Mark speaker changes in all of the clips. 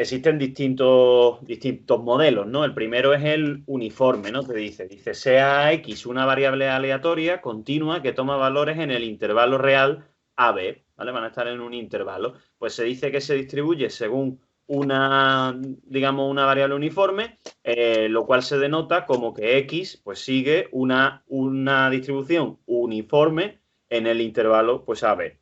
Speaker 1: existen distintos modelos, ¿no? El primero es el uniforme, ¿no? Te dice, sea X una variable aleatoria continua que toma valores en el intervalo real AB, ¿vale? Van a estar en un intervalo. Pues se dice que se distribuye según una, digamos, una variable uniforme, lo cual se denota como que X, pues sigue una distribución uniforme en el intervalo, pues AB.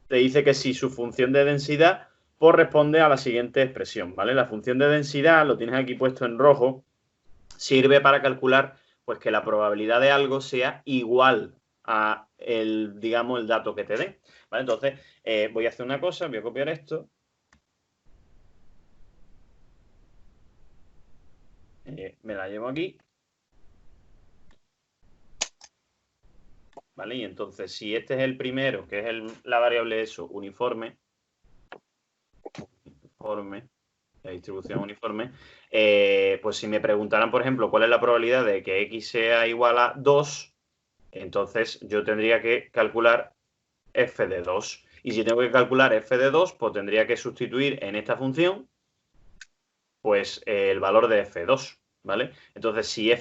Speaker 1: Te dice que si su función de densidad corresponde a la siguiente expresión, ¿vale? La función de densidad, lo tienes aquí puesto en rojo, sirve para calcular pues que la probabilidad de algo sea igual a el, digamos, el dato que te dé, ¿vale? Entonces, voy a hacer una cosa, voy a copiar esto. Me la llevo aquí. ¿Vale? Y entonces, si este es el primero, que es la variable eso, uniforme, la distribución uniforme, pues si me preguntaran, por ejemplo, cuál es la probabilidad de que X sea igual a 2, entonces yo tendría que calcular f de 2. Y si tengo que calcular f de 2, pues tendría que sustituir en esta función pues el valor de f2, ¿vale? Entonces, si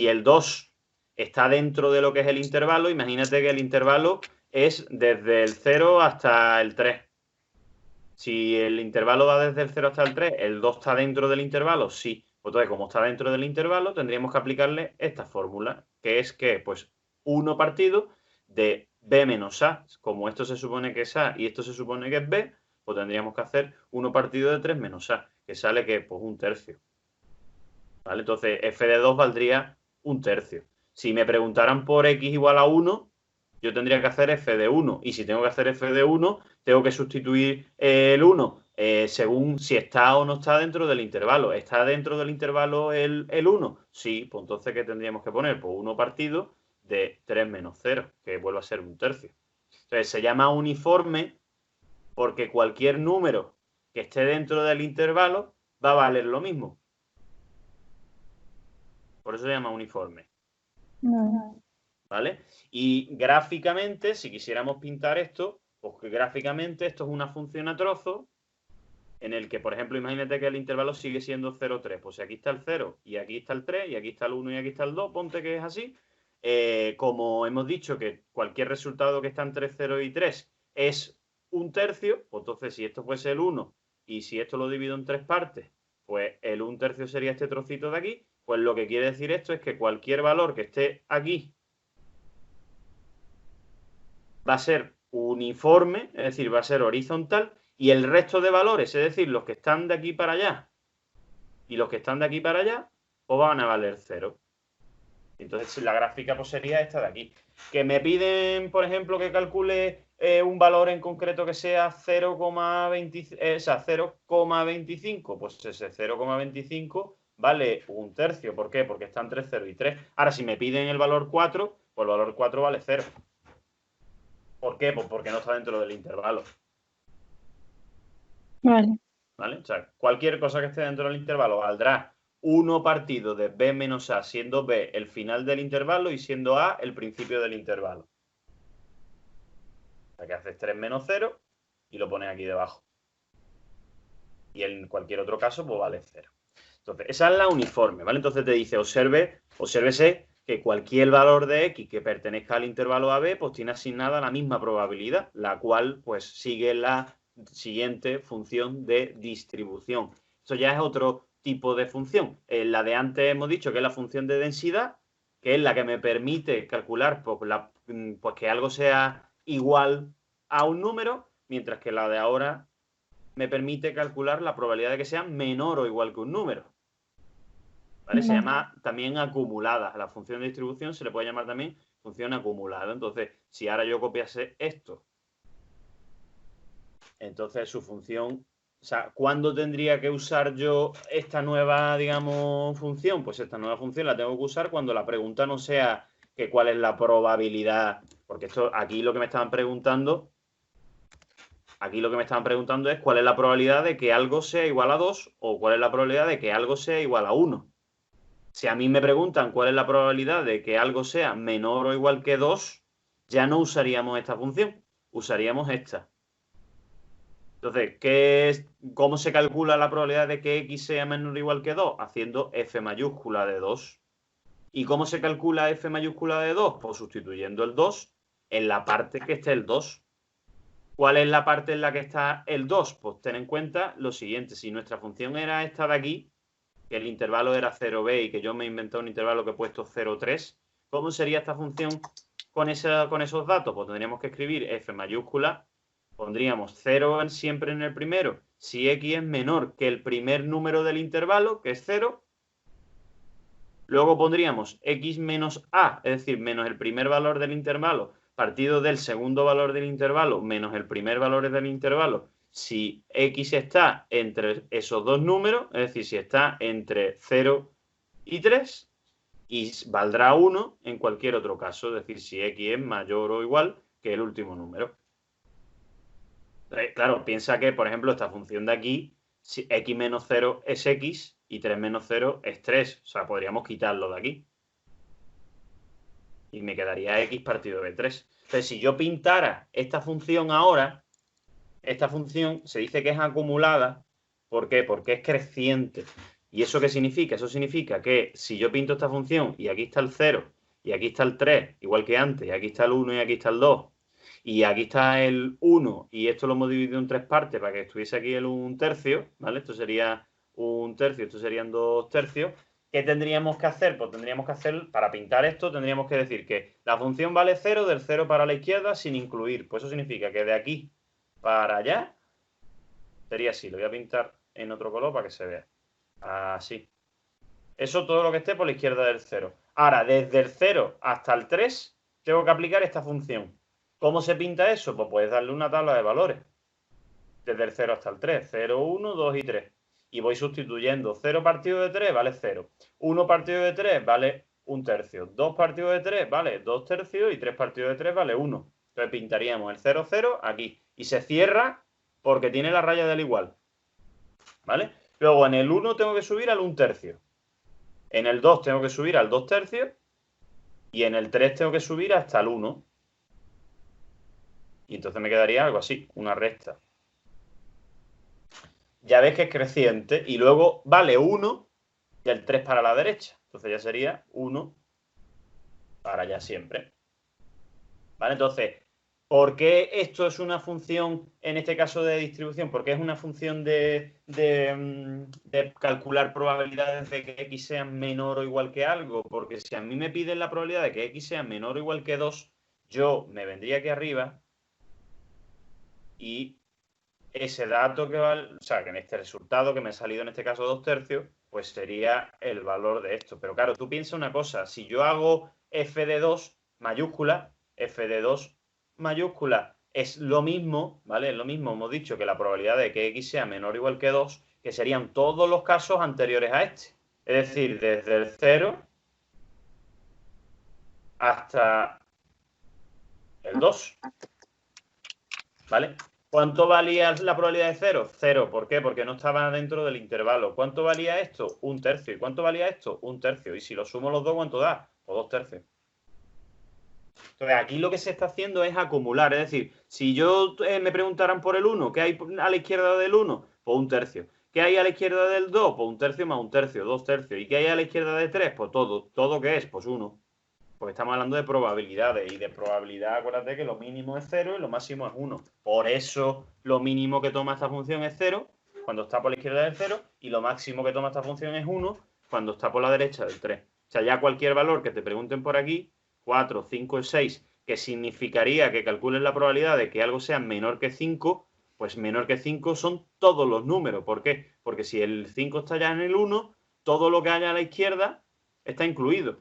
Speaker 1: el 2 está dentro de lo que es el intervalo, imagínate que el intervalo es desde el 0 hasta el 3. Si el intervalo va desde el 0 hasta el 3, ¿el 2 está dentro del intervalo? Sí. Entonces, como está dentro del intervalo, tendríamos que aplicarle esta fórmula, que es que, pues, 1 partido de b menos a. Como esto se supone que es a y esto se supone que es b, pues tendríamos que hacer 1 partido de 3 menos a, que sale que, pues, 1/3. ¿Vale? Entonces, f de 2 valdría 1/3. Si me preguntaran por x igual a 1, yo tendría que hacer f de 1. Y si tengo que hacer f de 1, tengo que sustituir el 1 según si está o no está dentro del intervalo. ¿Está dentro del intervalo el 1? Sí, pues entonces, ¿qué tendríamos que poner? Pues 1 partido de 3 menos 0, que vuelve a ser 1/3. Entonces, se llama uniforme porque cualquier número que esté dentro del intervalo va a valer lo mismo. Por eso se llama uniforme.
Speaker 2: No.
Speaker 1: ¿Vale? Y gráficamente, si quisiéramos pintar esto, pues que gráficamente esto es una función a trozo en el que, por ejemplo, imagínate que el intervalo sigue siendo 0, 3. Pues si aquí está el 0 y aquí está el 3 y aquí está el 1 y aquí está el 2, ponte que es así. Como hemos dicho que cualquier resultado que está entre 0 y 3 es 1/3, pues entonces si esto fuese el 1 y si esto lo divido en 3 partes, pues el 1/3 sería este trocito de aquí. Pues lo que quiere decir esto es que cualquier valor que esté aquí va a ser uniforme, es decir, va a ser horizontal, y el resto de valores, es decir, los que están de aquí para allá y los que están de aquí para allá, pues van a valer 0. Entonces, la gráfica pues sería esta de aquí. Que me piden, por ejemplo, que calcule un valor en concreto que sea 0,25, pues ese 0,25 vale 1/3. ¿Por qué? Porque están 3, 0 y 3. Ahora, si me piden el valor 4, pues el valor 4 vale 0. ¿Por qué? Pues porque no está dentro del intervalo.
Speaker 2: Vale.
Speaker 1: ¿Vale? O sea, cualquier cosa que esté dentro del intervalo valdrá 1 partido de b menos a, siendo b el final del intervalo y siendo a el principio del intervalo. O sea, que haces 3 menos 0 y lo pones aquí debajo. Y en cualquier otro caso, pues vale 0. Entonces, esa es la uniforme, ¿vale? Entonces te dice, obsérvese que cualquier valor de x que pertenezca al intervalo AB, pues tiene asignada la misma probabilidad, la cual, pues, sigue la siguiente función de distribución. Eso ya es otro tipo de función. La de antes hemos dicho que es la función de densidad, que es la que me permite calcular pues que algo sea igual a un número, mientras que la de ahora me permite calcular la probabilidad de que sea menor o igual que un número. ¿Vale? Se llama también acumulada. La función de distribución se le puede llamar también función acumulada. Entonces, si ahora yo copiase esto, entonces su función, o sea, ¿cuándo tendría que usar yo esta nueva, digamos, función? Pues esta nueva función la tengo que usar cuando la pregunta no sea que cuál es la probabilidad, porque esto aquí lo que me estaban preguntando es cuál es la probabilidad de que algo sea igual a 2 o cuál es la probabilidad de que algo sea igual a 1. Si a mí me preguntan cuál es la probabilidad de que algo sea menor o igual que 2, ya no usaríamos esta función, usaríamos esta. Entonces, ¿cómo se calcula la probabilidad de que x sea menor o igual que 2? Haciendo f mayúscula de 2. ¿Y cómo se calcula f mayúscula de 2? Pues sustituyendo el 2 en la parte que esté el 2. ¿Cuál es la parte en la que está el 2? Pues ten en cuenta lo siguiente. Si nuestra función era esta de aquí, que el intervalo era 0b y que yo me he inventado un intervalo que he puesto 0,3, ¿cómo sería esta función con esos datos? Pues tendríamos que escribir f mayúscula, pondríamos 0 siempre en el primero, si x es menor que el primer número del intervalo, que es 0. Luego pondríamos x menos a, es decir, menos el primer valor del intervalo, partido del segundo valor del intervalo, menos el primer valor del intervalo, si x está entre esos dos números, es decir, si está entre 0 y 3, y valdrá 1 en cualquier otro caso, es decir, si x es mayor o igual que el último número. Claro, piensa que, por ejemplo, esta función de aquí, si x menos 0 es x y 3 menos 0 es 3. O sea, podríamos quitarlo de aquí. Y me quedaría x partido de 3. Entonces, si yo pintara esta función ahora, esta función se dice que es acumulada. ¿Por qué? Porque es creciente. ¿Y eso qué significa? Eso significa que si yo pinto esta función y aquí está el 0, y aquí está el 3, igual que antes, y aquí está el 1 y aquí está el 2, y aquí está el 1, y esto lo hemos dividido en 3 partes para que estuviese aquí el 1/3, ¿vale? Esto sería 1/3, esto serían 2/3. ¿Qué tendríamos que hacer? Pues tendríamos que hacer, para pintar esto, tendríamos que decir que la función vale 0, del 0 para la izquierda sin incluir. Pues eso significa que de aquí para allá sería así. Lo voy a pintar en otro color para que se vea. Así. Eso todo lo que esté por la izquierda del 0. Ahora, desde el 0 hasta el 3, tengo que aplicar esta función. ¿Cómo se pinta eso? Pues puedes darle una tabla de valores. Desde el 0 hasta el 3. 0, 1, 2 y 3. Y voy sustituyendo. 0 partido de 3 vale 0. 1 partido de 3 vale 1/3. 2 partido de 3 vale 2/3. Y 3 partido de 3 vale 1. Entonces pintaríamos el 0, 0 aquí. Y se cierra porque tiene la raya del igual. ¿Vale? Luego en el 1 tengo que subir al 1/3. En el 2 tengo que subir al 2/3. Y en el 3 tengo que subir hasta el 1. Y entonces me quedaría algo así, una recta. Ya ves que es creciente. Y luego vale 1 y el 3 para la derecha. Entonces ya sería 1 para allá siempre. ¿Vale? Entonces, ¿por qué esto es una función, en este caso de distribución? Porque es una función de calcular probabilidades de que x sea menor o igual que algo. Porque si a mí me piden la probabilidad de que x sea menor o igual que 2, yo me vendría aquí arriba y ese dato que vale, o sea, que en este resultado que me ha salido en este caso 2/3, pues sería el valor de esto. Pero claro, tú piensa una cosa, si yo hago f de 2 mayúscula, f de 2 mayúscula es lo mismo, ¿vale? Es lo mismo, hemos dicho que la probabilidad de que x sea menor o igual que 2, que serían todos los casos anteriores a este. Es decir, desde el 0 hasta el 2, ¿vale? ¿Cuánto valía la probabilidad de 0? 0. ¿Por qué? Porque no estaba dentro del intervalo. ¿Cuánto valía esto? 1/3. ¿Y cuánto valía esto? 1/3. Y si lo sumo los dos, ¿cuánto da? Pues 2/3. Entonces, aquí lo que se está haciendo es acumular. Es decir, si yo me preguntaran por el 1, ¿qué hay a la izquierda del 1? Pues 1/3. ¿Qué hay a la izquierda del 2? Pues 1/3 más 1/3, 2/3. ¿Y qué hay a la izquierda de 3? Pues todo. ¿Todo qué es? Pues 1. Porque estamos hablando de probabilidades. Y de probabilidad, acuérdate que lo mínimo es 0 y lo máximo es 1. Por eso lo mínimo que toma esta función es 0 cuando está por la izquierda del 0 y lo máximo que toma esta función es 1 cuando está por la derecha del 3. O sea, ya cualquier valor que te pregunten por aquí, 4, 5 y 6, que significaría que calcules la probabilidad de que algo sea menor que 5, pues menor que 5 son todos los números. ¿Por qué? Porque si el 5 está ya en el 1, todo lo que haya a la izquierda está incluido.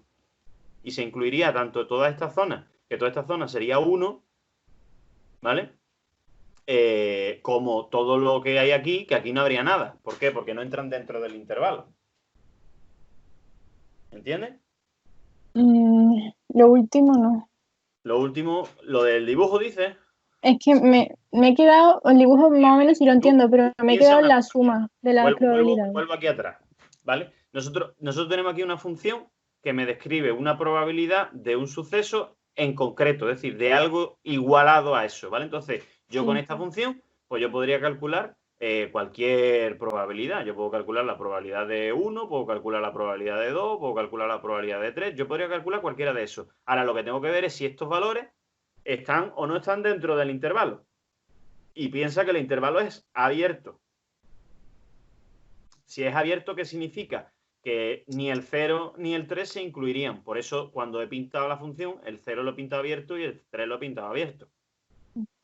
Speaker 1: Y se incluiría tanto toda esta zona, que toda esta zona sería 1, ¿vale? Como todo lo que hay aquí, que aquí no habría nada. ¿Por qué? Porque no entran dentro del intervalo. ¿Entiendes?
Speaker 2: Lo último no.
Speaker 1: Lo último, lo del dibujo dice.
Speaker 2: Es que me he quedado, el dibujo más o menos sí lo
Speaker 1: Tú
Speaker 2: entiendo, pero me he
Speaker 1: piensa
Speaker 2: quedado en
Speaker 1: una
Speaker 2: la
Speaker 1: cosa. Mira,
Speaker 2: suma de las probabilidades.
Speaker 1: vuelvo aquí atrás, ¿vale? Nosotros tenemos aquí una función que me describe una probabilidad de un suceso en concreto, es decir, de algo igualado a eso, ¿vale? Entonces, yo con
Speaker 2: Sí.
Speaker 1: esta función pues yo podría calcular cualquier probabilidad. Yo puedo calcular la probabilidad de 1, puedo calcular la probabilidad de 2, puedo calcular la probabilidad de 3. Yo podría calcular cualquiera de esos. Ahora lo que tengo que ver es si estos valores están o no están dentro del intervalo. Y piensa que el intervalo es abierto. Si es abierto, ¿qué significa? Que ni el 0 ni el 3 se incluirían. Por eso, cuando he pintado la función, el 0 lo he pintado abierto y el 3 lo he pintado abierto.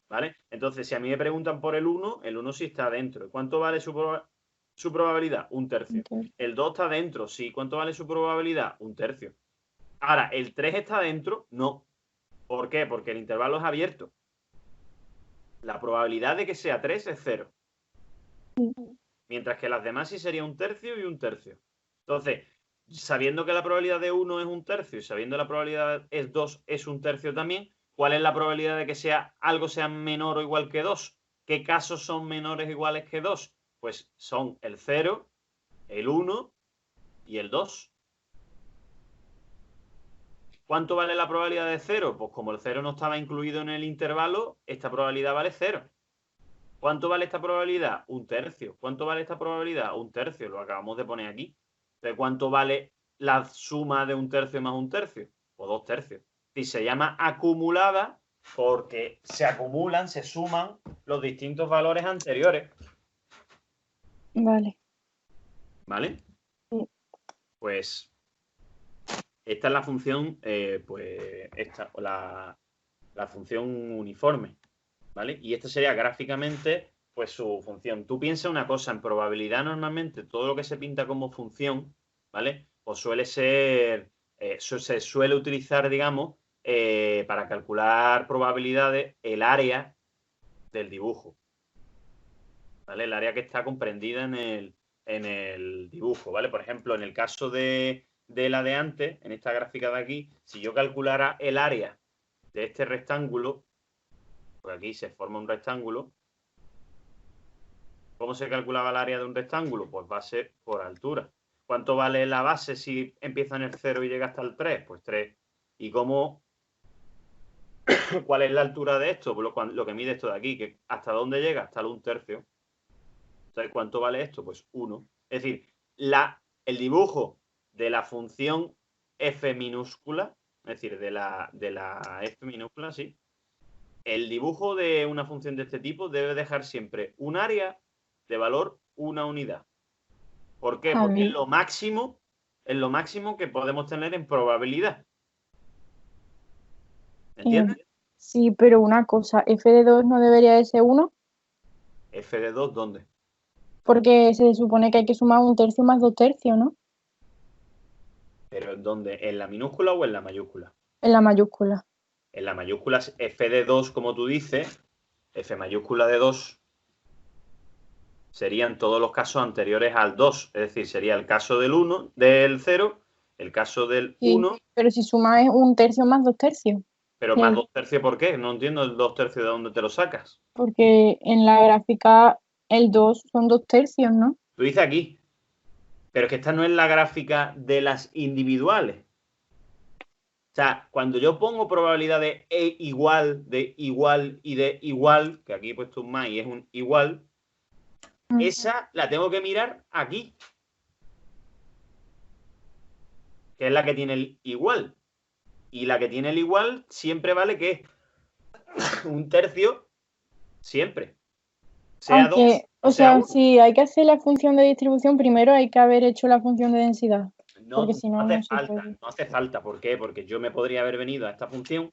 Speaker 1: ¿Vale? Entonces, si a mí me preguntan por el 1 sí está dentro. ¿Cuánto vale su probabilidad? 1/3.
Speaker 2: Okay.
Speaker 1: El 2 está dentro, sí. ¿Cuánto vale su probabilidad? 1/3. Ahora, ¿el 3 está dentro? No. ¿Por qué? Porque el intervalo es abierto. La probabilidad de que sea 3 es 0. Mientras que las demás sí sería 1/3 y 1/3. Entonces, sabiendo que la probabilidad de 1 es 1/3 y sabiendo que la probabilidad es 2 es 1/3 también, ¿cuál es la probabilidad de que algo sea menor o igual que 2? ¿Qué casos son menores o iguales que 2? Pues son el 0, el 1 y el 2. ¿Cuánto vale la probabilidad de 0? Pues como el 0 no estaba incluido en el intervalo, esta probabilidad vale 0. ¿Cuánto vale esta probabilidad? 1/3. ¿Cuánto vale esta probabilidad? 1/3. Lo acabamos de poner aquí. Entonces, ¿cuánto vale la suma de 1/3 más 1/3? O 2/3. Y se llama acumulada porque se acumulan, se suman los distintos valores anteriores.
Speaker 2: Vale.
Speaker 1: ¿Vale?
Speaker 2: Sí.
Speaker 1: Pues esta es la función, la función uniforme. ¿Vale? Y esta sería gráficamente pues su función. Tú piensas una cosa, en probabilidad normalmente todo lo que se pinta como función, ¿vale? Pues suele ser, se suele utilizar, digamos, para calcular probabilidades, el área del dibujo, ¿vale? El área que está comprendida en el dibujo, ¿vale? Por ejemplo, en el caso de la de antes, en esta gráfica de aquí, si yo calculara el área de este rectángulo, pues aquí se forma un rectángulo. ¿Cómo se calculaba el área de un rectángulo? Pues base por altura. ¿Cuánto vale la base si empieza en el 0 y llega hasta el 3? Pues 3. ¿Y cuál es la altura de esto? Pues lo que mide esto de aquí, que ¿hasta dónde llega? Hasta el 1/3. Entonces, ¿cuánto vale esto? Pues 1. Es decir, el dibujo de la función f minúscula, es decir, de la f minúscula, sí. El dibujo de una función de este tipo debe dejar siempre un área de valor 1 unidad. ¿Por qué? Porque es lo máximo que podemos tener en probabilidad. ¿Entiendes?
Speaker 2: Sí, pero una cosa, f de 2 no debería de ser 1,
Speaker 1: F de 2, ¿dónde?
Speaker 2: porque se supone que hay que sumar 1/3 más 2/3, ¿no?
Speaker 1: ¿Pero en dónde? ¿En la minúscula o en la mayúscula?
Speaker 2: En la mayúscula.
Speaker 1: En la mayúscula es F de 2, como tú dices, F mayúscula de 2 serían todos los casos anteriores al 2. Es decir, sería el caso del 1, del 0, el caso del
Speaker 2: Sí,
Speaker 1: 1.
Speaker 2: pero si sumas es 1/3 más 2/3.
Speaker 1: Pero
Speaker 2: Y
Speaker 1: más
Speaker 2: ahí-
Speaker 1: 2/3, ¿por qué? No entiendo el 2/3 de dónde te lo sacas.
Speaker 2: Porque en la gráfica el 2 son 2/3, ¿no?
Speaker 1: Tú dices aquí, pero es que esta no es la gráfica de las individuales. O sea, cuando yo pongo probabilidad de igual y de igual, que aquí he puesto un más y es un igual, esa la tengo que mirar aquí, que es la que tiene el igual. Y la que tiene el igual siempre vale que es 1/3 siempre. Sea 2
Speaker 2: Aunque,
Speaker 1: o
Speaker 2: o
Speaker 1: sea
Speaker 2: sea,
Speaker 1: 1.
Speaker 2: si hay que hacer la función de distribución, primero hay que haber hecho la función de densidad,
Speaker 1: No,
Speaker 2: porque
Speaker 1: no
Speaker 2: si no,
Speaker 1: hace
Speaker 2: no se
Speaker 1: falta,
Speaker 2: puede.
Speaker 1: no hace falta. ¿Por qué? Porque yo me podría haber venido a esta función,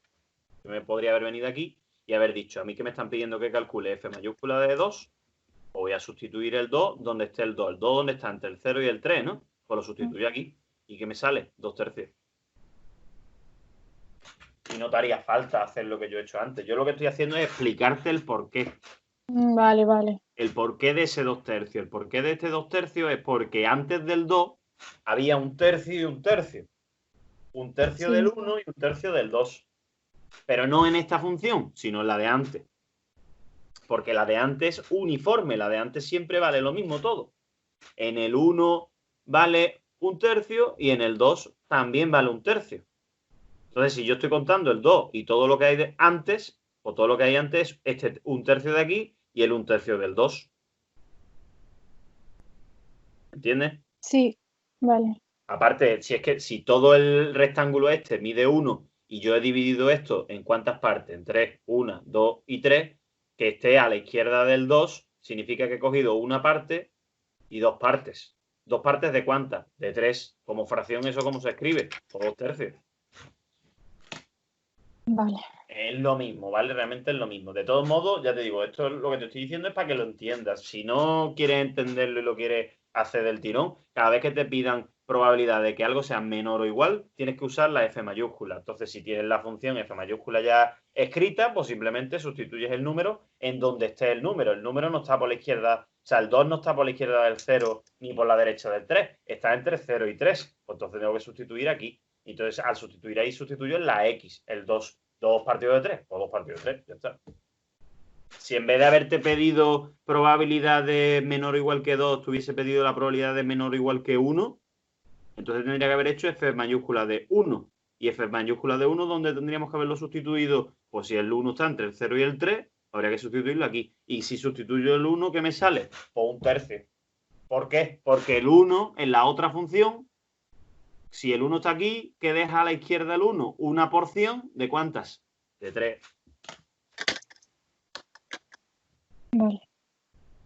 Speaker 1: yo me podría haber venido aquí y haber dicho, a mí que me están pidiendo que calcule f mayúscula de 2, o voy a sustituir el 2 donde esté el 2. El 2 donde está entre el 0 y el 3, ¿no? Pues lo sustituyo aquí. ¿Y qué me sale? 2/3. Y no te haría falta hacer lo que yo he hecho antes. Yo lo que estoy haciendo es explicarte el porqué.
Speaker 2: Vale, vale.
Speaker 1: El porqué de ese 2/3. El porqué de este 2/3 es porque antes del 2 había 1/3 y 1/3. 1/3
Speaker 2: Sí.
Speaker 1: del 1 y 1/3 del 2. Pero no en esta función, sino en la de antes. Porque la de antes es uniforme, la de antes siempre vale lo mismo todo. En el 1 vale 1/3 y en el 2 también vale 1/3. Entonces, si yo estoy contando el 2 y todo lo que hay antes, o todo lo que hay antes, este 1/3 de aquí y el 1/3 del 2. ¿Entiendes?
Speaker 2: Sí, vale.
Speaker 1: Aparte, si todo el rectángulo este mide 1 y yo he dividido esto en cuántas partes, en 3, 1, 2 y 3, que esté a la izquierda del 2, significa que he cogido una parte y dos partes. ¿Dos partes de cuántas? De 3. Como fracción, ¿eso cómo se escribe? Por 2/3.
Speaker 2: Vale.
Speaker 1: Es lo mismo, ¿vale? Realmente es lo mismo. De todos modos, ya te digo, esto es lo que te estoy diciendo es para que lo entiendas. Si no quieres entenderlo y lo quieres hacer del tirón, cada vez que te pidan probabilidad de que algo sea menor o igual, tienes que usar la F mayúscula. Entonces, si tienes la función F mayúscula ya escrita, pues simplemente sustituyes el número en donde esté el número. El número no está por la izquierda, o sea, el 2 no está por la izquierda del 0 ni por la derecha del 3. Está entre 0 y 3. Pues entonces tengo que sustituir aquí. Entonces, al sustituir ahí, sustituyo en la X, el 2. 2 partidos de 3, o 2 partidos de 3, ya está. Si en vez de haberte pedido probabilidad de menor o igual que 2, te hubiese pedido la probabilidad de menor o igual que 1, entonces tendría que haber hecho F mayúscula de 1. Y F mayúscula de 1, ¿dónde tendríamos que haberlo sustituido? Pues si el 1 está entre el 0 y el 3, habría que sustituirlo aquí. Y si sustituyo el 1, ¿qué me sale? Pues 1/3. ¿Por qué? Porque el 1 en la otra función, si el 1 está aquí, ¿qué deja a la izquierda el 1? Una porción de ¿cuántas? De 3.
Speaker 2: Vale.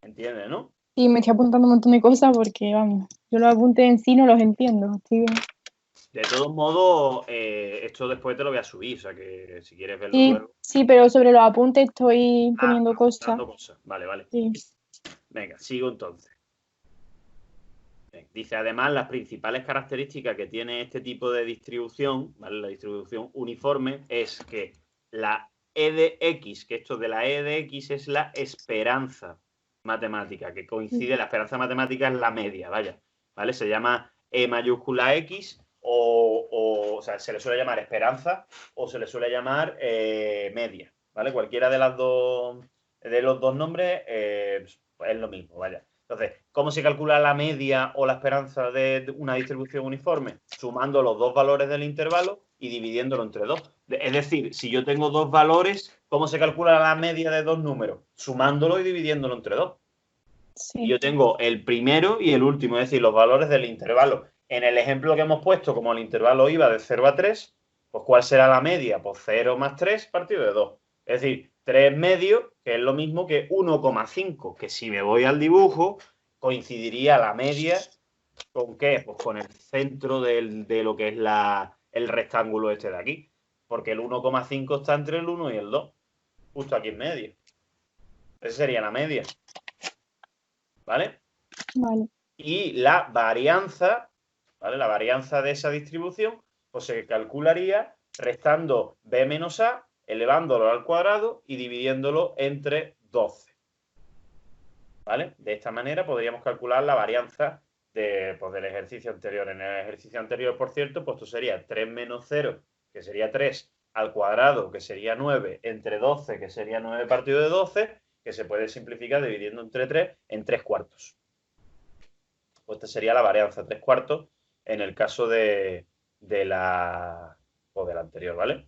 Speaker 1: ¿Entiendes, no?
Speaker 2: Sí, me estoy apuntando un montón de cosas porque, vamos, yo los apuntes en sí no los entiendo. Estoy bien.
Speaker 1: De todos modos, esto después te lo voy a subir, o sea que si quieres verlo
Speaker 2: Sí,
Speaker 1: luego.
Speaker 2: sí, pero sobre los apuntes estoy poniendo cosas.
Speaker 1: Dando cosas. Vale, vale.
Speaker 2: Sí.
Speaker 1: Venga, sigo entonces. Bien, dice, además, las principales características que tiene este tipo de distribución, ¿vale? La distribución uniforme, es que la E de X, que esto de la E de X es la esperanza matemática, que coincide, la esperanza matemática es la media, vaya, ¿vale? Se llama E mayúscula X o sea, se le suele llamar esperanza o se le suele llamar media, ¿vale? Cualquiera de los dos nombres pues es lo mismo, vaya. Entonces, ¿cómo se calcula la media o la esperanza de una distribución uniforme? Sumando los dos valores del intervalo y dividiéndolo entre 2. Es decir, si yo tengo dos valores, ¿cómo se calcula la media de dos números? Sumándolo y dividiéndolo entre 2.
Speaker 2: Sí.
Speaker 1: Y yo tengo el primero y el último, es decir, los valores del intervalo. En el ejemplo que hemos puesto, como el intervalo iba de 0 a 3, pues ¿cuál será la media? Pues 0 más 3 partido de 2. Es decir, 3 medios, que es lo mismo que 1,5, que si me voy al dibujo, coincidiría la media ¿con qué? Pues con el centro de lo que es el rectángulo este de aquí. Porque el 1,5 está entre el 1 y el 2. Justo aquí en medio. Esa sería la media. ¿Vale?
Speaker 2: Vale.
Speaker 1: Y la varianza, ¿vale? La varianza de esa distribución, pues se calcularía restando b menos a, elevándolo al cuadrado y dividiéndolo entre 12. ¿Vale? De esta manera podríamos calcular la varianza pues, del ejercicio anterior. En el ejercicio anterior, por cierto, pues esto sería 3 menos 0, que sería 3, al cuadrado, que sería 9, entre 12, que sería 9 partido de 12, que se puede simplificar dividiendo entre 3 en 3 cuartos. Pues esta sería la varianza 3 cuartos en el caso de la anterior, ¿vale?